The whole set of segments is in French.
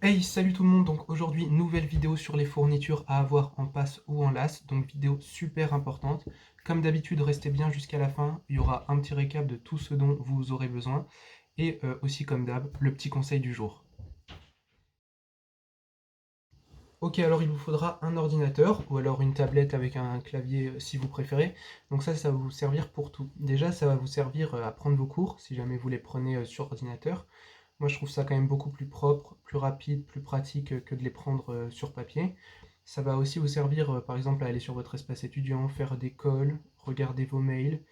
Hey, salut tout le monde, donc aujourd'hui nouvelle vidéo sur les fournitures à avoir en passe ou en las, donc vidéo super importante. Comme d'habitude, restez bien jusqu'à la fin, il y aura un petit récap de tout ce dont vous aurez besoin, et aussi comme d'hab, le petit conseil du jour. Ok, alors il vous faudra un ordinateur, ou alors une tablette avec un clavier si vous préférez, donc ça va vous servir pour tout. Déjà, ça va vous servir à prendre vos cours, si jamais vous les prenez sur ordinateur. Moi, je trouve ça quand même beaucoup plus propre, plus rapide, plus pratique que de les prendre sur papier. Ça va aussi vous servir, par exemple, à aller sur votre espace étudiant, faire des calls, regarder vos mails,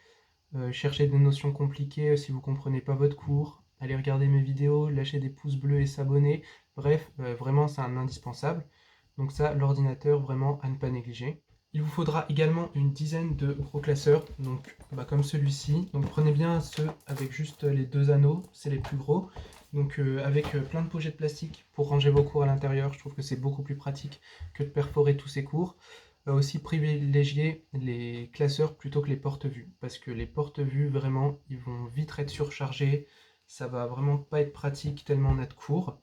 chercher des notions compliquées si vous ne comprenez pas votre cours, aller regarder mes vidéos, lâcher des pouces bleus et s'abonner. Bref, vraiment, c'est un indispensable. Donc ça, l'ordinateur, vraiment à ne pas négliger. Il vous faudra également une dizaine de gros classeurs, donc comme celui-ci. Donc prenez bien ceux avec juste les deux anneaux, c'est les plus gros. Donc avec plein de pochettes plastique pour ranger vos cours à l'intérieur, je trouve que c'est beaucoup plus pratique que de perforer tous ces cours. Aussi privilégier les classeurs plutôt que les porte-vues, parce que les porte-vues, vraiment, ils vont vite être surchargés, ça va vraiment pas être pratique tellement on a de cours.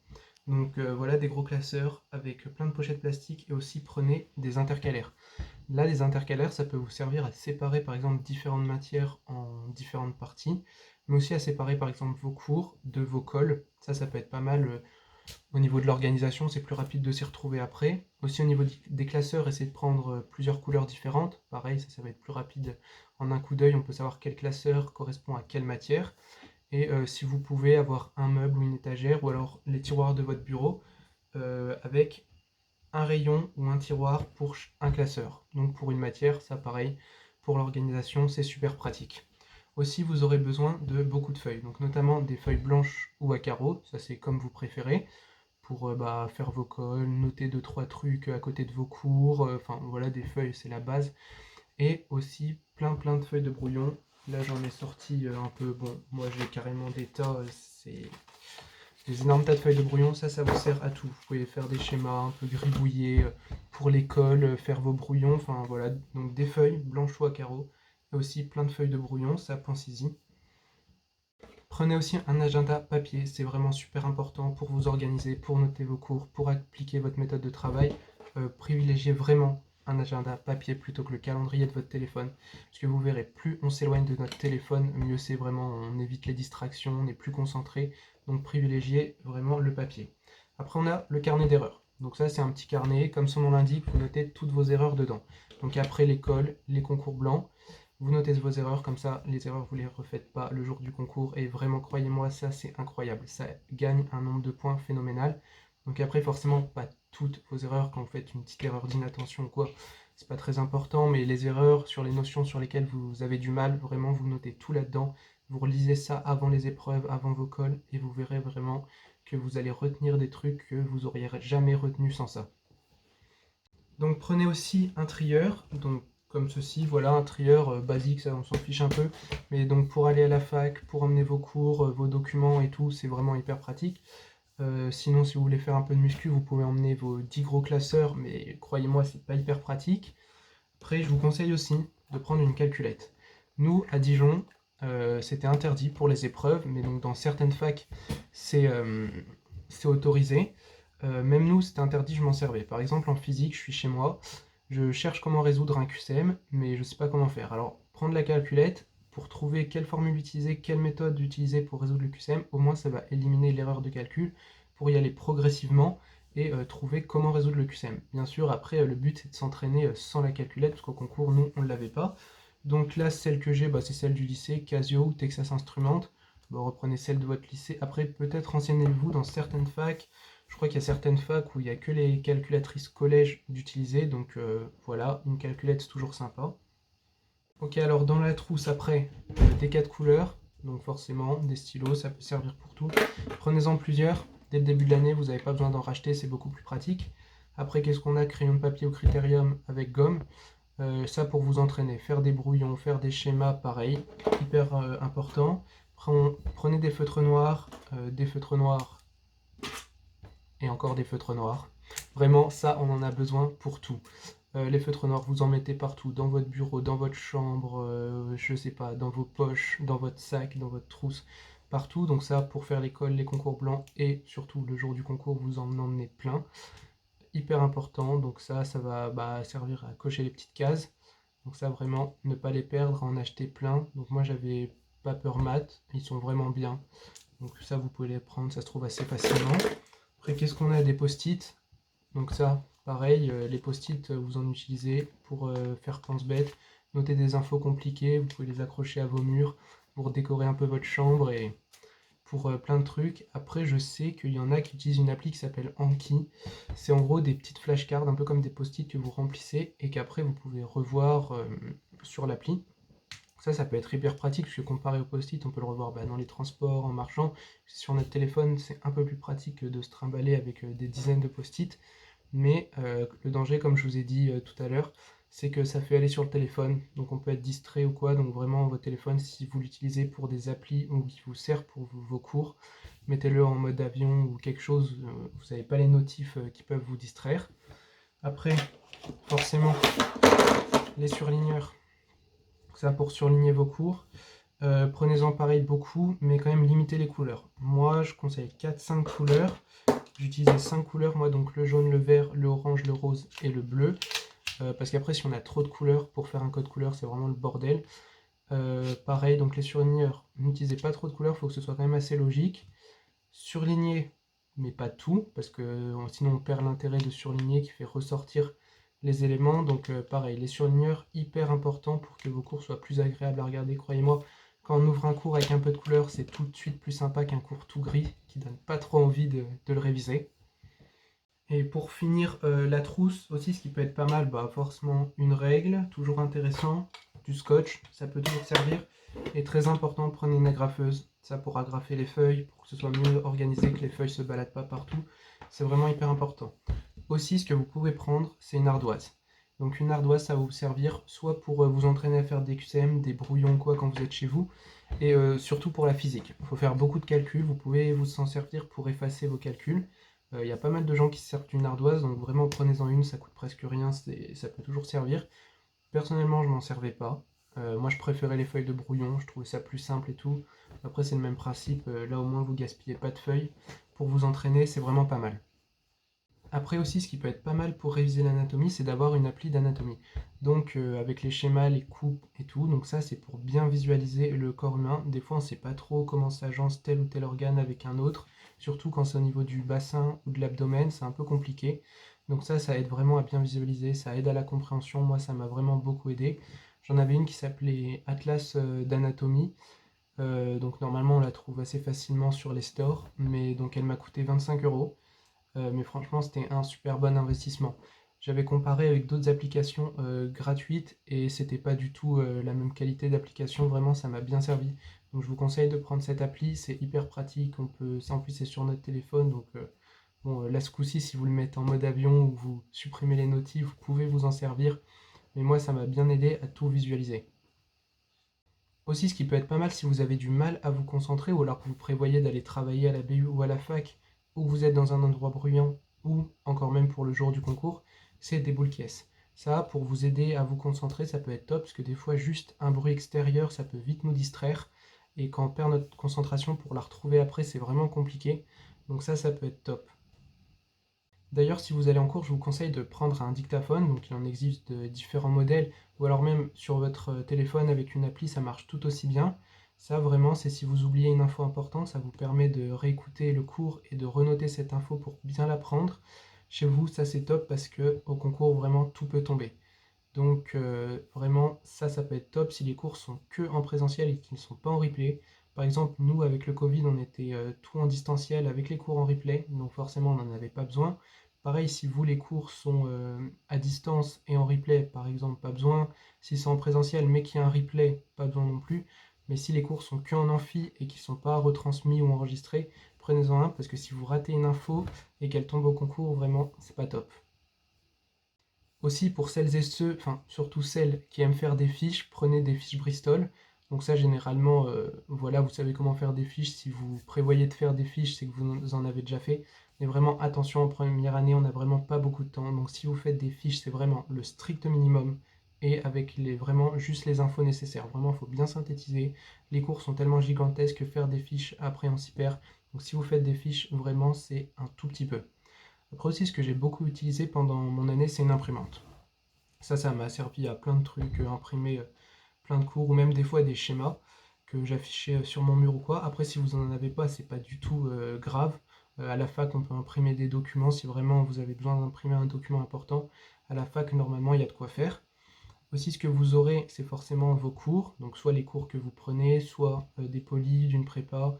Donc voilà des gros classeurs avec plein de pochettes plastiques et aussi prenez des intercalaires. Là, les intercalaires, ça peut vous servir à séparer par exemple différentes matières en différentes parties, mais aussi à séparer par exemple vos cours de vos cols. Ça peut être pas mal au niveau de l'organisation, c'est plus rapide de s'y retrouver après. Aussi au niveau des classeurs, essayez de prendre plusieurs couleurs différentes. Pareil, ça va être plus rapide en un coup d'œil, on peut savoir quel classeur correspond à quelle matière. Et si vous pouvez avoir un meuble ou une étagère, ou alors les tiroirs de votre bureau, avec un rayon ou un tiroir pour un classeur. Donc pour une matière, ça pareil, pour l'organisation, c'est super pratique. Aussi, vous aurez besoin de beaucoup de feuilles, donc notamment des feuilles blanches ou à carreaux, ça c'est comme vous préférez, pour faire vos cols, noter deux trois trucs à côté de vos cours, enfin voilà, des feuilles, c'est la base. Et aussi plein de feuilles de brouillon. Là j'en ai sorti un peu, bon, moi j'ai carrément des tas, c'est des énormes tas de feuilles de brouillon, ça vous sert à tout. Vous pouvez faire des schémas un peu gribouillés pour l'école, faire vos brouillons, enfin voilà. Donc des feuilles blanches ou à carreaux, et aussi plein de feuilles de brouillon, ça pense-y. Prenez aussi un agenda papier, c'est vraiment super important pour vous organiser, pour noter vos cours, pour appliquer votre méthode de travail. Privilégiez vraiment un agenda papier plutôt que le calendrier de votre téléphone. Parce que vous verrez, plus on s'éloigne de notre téléphone, mieux c'est vraiment, on évite les distractions, on est plus concentré. Donc privilégiez vraiment le papier. Après on a le carnet d'erreurs. Donc ça c'est un petit carnet, comme son nom l'indique, vous notez toutes vos erreurs dedans. Donc après l'école, les concours blancs, vous notez vos erreurs, comme ça, les erreurs, vous ne les refaites pas le jour du concours. Et vraiment, croyez-moi, ça, c'est incroyable. Ça gagne un nombre de points phénoménal. Donc après, forcément, pas toutes vos erreurs. Quand vous faites une petite erreur d'inattention ou quoi, c'est pas très important. Mais les erreurs sur les notions sur lesquelles vous avez du mal, vraiment, vous notez tout là-dedans. Vous relisez ça avant les épreuves, avant vos cols. Et vous verrez vraiment que vous allez retenir des trucs que vous auriez jamais retenus sans ça. Donc prenez aussi un trieur, donc comme ceci, voilà, un trieur basique, ça on s'en fiche un peu, mais donc pour aller à la fac, pour emmener vos cours, vos documents et tout, c'est vraiment hyper pratique. Sinon, si vous voulez faire un peu de muscu, vous pouvez emmener vos 10 gros classeurs, mais croyez-moi, c'est pas hyper pratique. Après, je vous conseille aussi de prendre une calculette. Nous, à Dijon, c'était interdit pour les épreuves, mais donc dans certaines facs, c'est c'est autorisé. Même nous, c'était interdit, je m'en servais. Par exemple, en physique, je suis chez moi, je cherche comment résoudre un QCM, mais je ne sais pas comment faire. Alors, prendre la calculette pour trouver quelle formule utiliser, quelle méthode utiliser pour résoudre le QCM, au moins ça va éliminer l'erreur de calcul pour y aller progressivement et trouver comment résoudre le QCM. Bien sûr, après, le but c'est de s'entraîner sans la calculette, parce qu'au concours, nous, on ne l'avait pas. Donc là, celle que j'ai, c'est celle du lycée, Casio ou Texas Instruments. Bon, reprenez celle de votre lycée. Après, peut-être renseignez-vous dans certaines facs. Je crois qu'il y a certaines facs où il n'y a que les calculatrices collège d'utiliser. Donc voilà, une calculette, c'est toujours sympa. Ok, alors dans la trousse, après, des 4 couleurs. Donc forcément, des stylos, ça peut servir pour tout. Prenez-en plusieurs. Dès le début de l'année, vous n'avez pas besoin d'en racheter, c'est beaucoup plus pratique. Après, qu'est-ce qu'on a? Crayon de papier au critérium avec gomme. Ça pour vous entraîner, faire des brouillons, faire des schémas, pareil, hyper important. Prenez des feutres noirs et encore des feutres noirs. Vraiment, ça, on en a besoin pour tout. Les feutres noirs, vous en mettez partout, dans votre bureau, dans votre chambre, je sais pas, dans vos poches, dans votre sac, dans votre trousse. partout. Donc ça, pour faire l'école, les concours blancs et surtout le jour du concours, vous en emmenez plein. Hyper important, donc ça va servir à cocher les petites cases. Donc ça, vraiment, ne pas les perdre, en acheter plein. Donc moi, j'avais Paper Mat, ils sont vraiment bien. Donc ça, vous pouvez les prendre, ça se trouve assez facilement. Après, qu'est-ce qu'on a? Des post-it. Donc ça, pareil, les post-it, vous en utilisez pour faire pense-bête, noter des infos compliquées, vous pouvez les accrocher à vos murs pour décorer un peu votre chambre et pour plein de trucs. Après, je sais qu'il y en a qui utilisent une appli qui s'appelle Anki. C'est en gros des petites flashcards, un peu comme des post-it que vous remplissez et qu'après vous pouvez revoir sur l'appli. Ça peut être hyper pratique, parce que comparé au post-it, on peut le revoir dans les transports, en marchant. Sur notre téléphone, c'est un peu plus pratique que de se trimballer avec des dizaines de post-it. Mais le danger, comme je vous ai dit tout à l'heure, c'est que ça fait aller sur le téléphone, donc on peut être distrait ou quoi. Donc vraiment, votre téléphone, si vous l'utilisez pour des applis ou qui vous sert pour vos cours, mettez-le en mode avion ou quelque chose, vous n'avez pas les notifs qui peuvent vous distraire. Après, forcément, les surligneurs, ça pour surligner vos cours. Prenez-en pareil beaucoup, mais quand même limitez les couleurs. Moi, je conseille 4-5 couleurs. J'utilisais 5 couleurs, moi, donc le jaune, le vert, le orange, le rose et le bleu. Parce qu'après, si on a trop de couleurs, pour faire un code couleur, c'est vraiment le bordel. Pareil, donc les surligneurs, n'utilisez pas trop de couleurs, il faut que ce soit quand même assez logique. Surligner, mais pas tout, parce que sinon on perd l'intérêt de surligner qui fait ressortir les éléments. Donc pareil, les surligneurs, hyper important pour que vos cours soient plus agréables à regarder. Croyez-moi, quand on ouvre un cours avec un peu de couleur, c'est tout de suite plus sympa qu'un cours tout gris, qui donne pas trop envie de le réviser. Et pour finir, la trousse aussi, ce qui peut être pas mal, forcément une règle, toujours intéressant, du scotch, ça peut toujours servir. Et très important, prenez une agrafeuse, ça pour agrafer les feuilles, pour que ce soit mieux organisé, que les feuilles se baladent pas partout. C'est vraiment hyper important. Aussi, ce que vous pouvez prendre, c'est une ardoise. Donc une ardoise, ça va vous servir soit pour vous entraîner à faire des QCM, des brouillons, quoi, quand vous êtes chez vous, et surtout pour la physique. Il faut faire beaucoup de calculs, vous pouvez vous en servir pour effacer vos calculs. Il y a pas mal de gens qui se servent d'une ardoise, donc vraiment prenez-en une, ça coûte presque rien, ça peut toujours servir. Personnellement, je m'en servais pas. Moi, je préférais les feuilles de brouillon, je trouvais ça plus simple et tout. Après, c'est le même principe, là au moins vous gaspillez pas de feuilles. Pour vous entraîner, c'est vraiment pas mal. Après aussi, ce qui peut être pas mal pour réviser l'anatomie, c'est d'avoir une appli d'anatomie. Donc avec les schémas, les coupes et tout. Donc ça, c'est pour bien visualiser le corps humain. Des fois, on ne sait pas trop comment s'agence tel ou tel organe avec un autre. Surtout quand c'est au niveau du bassin ou de l'abdomen, c'est un peu compliqué. Donc ça aide vraiment à bien visualiser, ça aide à la compréhension. Moi, ça m'a vraiment beaucoup aidé. J'en avais une qui s'appelait Atlas d'anatomie. Donc normalement, on la trouve assez facilement sur les stores. Mais donc elle m'a coûté 25 €. Mais franchement, c'était un super bon investissement. J'avais comparé avec d'autres applications gratuites et c'était pas du tout la même qualité d'application. Vraiment, ça m'a bien servi. Donc, je vous conseille de prendre cette appli. C'est hyper pratique. Ça en plus, c'est sur notre téléphone. Donc, bon, là, ce coup-ci, si vous le mettez en mode avion ou vous supprimez les notifs, vous pouvez vous en servir. Mais moi, ça m'a bien aidé à tout visualiser. Aussi, ce qui peut être pas mal si vous avez du mal à vous concentrer ou alors que vous prévoyez d'aller travailler à la BU ou à la fac ou que vous êtes dans un endroit bruyant ou encore même pour le jour du concours, c'est des boules qui. Ça, pour vous aider à vous concentrer, ça peut être top parce que des fois, juste un bruit extérieur, ça peut vite nous distraire et quand on perd notre concentration pour la retrouver après, c'est vraiment compliqué. Donc ça peut être top. D'ailleurs, si vous allez en cours, je vous conseille de prendre un dictaphone, donc il en existe de différents modèles, ou alors même sur votre téléphone avec une appli, ça marche tout aussi bien. Ça, vraiment, c'est si vous oubliez une info importante, ça vous permet de réécouter le cours et de renoter cette info pour bien l'apprendre. Chez vous, ça c'est top parce que au concours, vraiment, tout peut tomber. Donc vraiment, ça peut être top si les cours sont que en présentiel et qu'ils ne sont pas en replay. Par exemple, nous, avec le Covid, on était tout en distanciel avec les cours en replay, donc forcément, on n'en avait pas besoin. Pareil, si vous, les cours sont à distance et en replay, par exemple, pas besoin. Si c'est en présentiel mais qu'il y a un replay, pas besoin non plus. Mais si les cours sont que en amphi et qu'ils ne sont pas retransmis ou enregistrés, prenez-en un parce que si vous ratez une info et qu'elle tombe au concours, vraiment, c'est pas top. Aussi, pour celles et ceux, enfin surtout celles qui aiment faire des fiches, prenez des fiches Bristol. Donc ça, généralement, voilà, vous savez comment faire des fiches. Si vous prévoyez de faire des fiches, c'est que vous en avez déjà fait. Mais vraiment, attention, en première année, on n'a vraiment pas beaucoup de temps. Donc si vous faites des fiches, c'est vraiment le strict minimum. et avec vraiment juste les infos nécessaires. Vraiment, il faut bien synthétiser. Les cours sont tellement gigantesques que faire des fiches, après on s'y perd. Donc si vous faites des fiches, vraiment, c'est un tout petit peu. Après aussi, ce que j'ai beaucoup utilisé pendant mon année, c'est une imprimante. Ça m'a servi à plein de trucs, imprimer plein de cours ou même des fois des schémas que j'affichais sur mon mur ou quoi. Après, si vous en avez pas, c'est pas du tout grave. À la fac, on peut imprimer des documents si vraiment vous avez besoin d'imprimer un document important. À la fac, normalement, il y a de quoi faire. Aussi, ce que vous aurez, c'est forcément vos cours, donc soit les cours que vous prenez, soit des polis d'une prépa,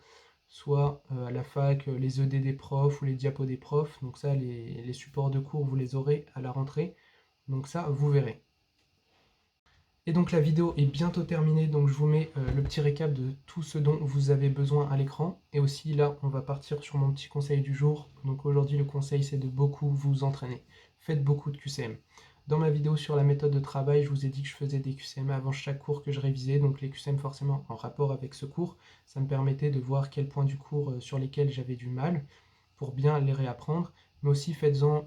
soit à la fac, les ED des profs ou les diapos des profs. Donc ça, les supports de cours, vous les aurez à la rentrée. Donc ça, vous verrez. Et donc la vidéo est bientôt terminée, donc je vous mets le petit récap de tout ce dont vous avez besoin à l'écran. Et aussi là, on va partir sur mon petit conseil du jour. Donc aujourd'hui, le conseil, c'est de beaucoup vous entraîner. Faites beaucoup de QCM. Dans ma vidéo sur la méthode de travail, je vous ai dit que je faisais des QCM avant chaque cours que je révisais. Donc les QCM forcément en rapport avec ce cours. Ça me permettait de voir quels points du cours sur lesquels j'avais du mal pour bien les réapprendre. Mais aussi faites-en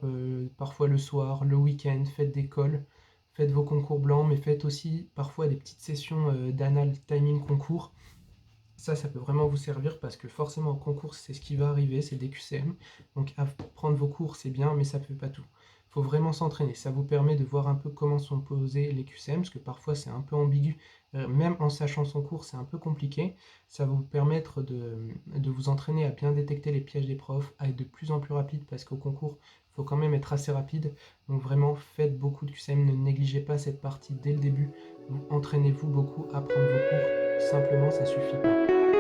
parfois le soir, le week-end, faites des calls. Faites vos concours blancs, mais faites aussi parfois des petites sessions d'anal timing concours. Ça peut vraiment vous servir parce que forcément en concours, c'est ce qui va arriver, c'est des QCM. Donc apprendre vos cours, c'est bien, mais ça ne fait pas tout. Il faut vraiment s'entraîner. Ça vous permet de voir un peu comment sont posés les QCM, parce que parfois c'est un peu ambigu. Même en sachant son cours, c'est un peu compliqué. Ça va vous permettre de vous entraîner à bien détecter les pièges des profs, à être de plus en plus rapide, parce qu'au concours, il faut quand même être assez rapide. Donc vraiment, faites beaucoup de QCM, ne négligez pas cette partie dès le début. Entraînez-vous beaucoup à prendre vos cours. Simplement, ça suffit pas.